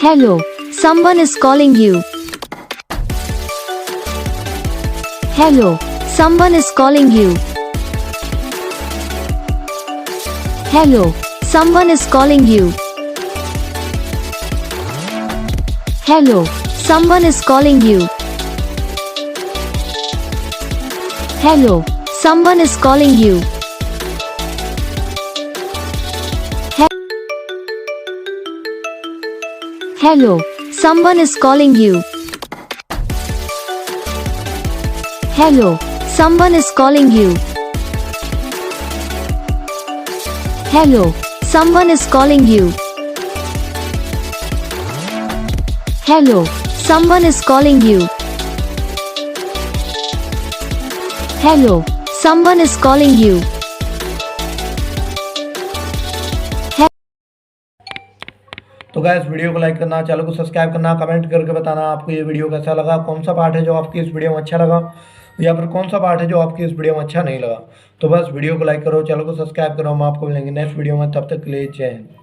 Hello, someone is calling you. Hello, someone is calling you. Hello, someone is calling you. Hello, someone is calling you. Hello, someone is calling you. Hello, someone is calling you. Hello, someone is calling you. Hello, someone is calling you. Hello, someone is calling you. Hello, someone is calling you. तो guys video को like करना, channel को subscribe करना, comment करके बताना आपको ये video कैसा लगा, कौन सा पार्ट है जो आपकी इस वीडियो में अच्छा लगा या फिर कौन सा पार्ट है जो आपकी इस वीडियो में अच्छा नहीं लगा। तो बस वीडियो को लाइक करो, चैनल को सब्सक्राइब करो। हम आपको मिलेंगे नेक्स्ट वीडियो में, तब तक के लिए जय हिंद।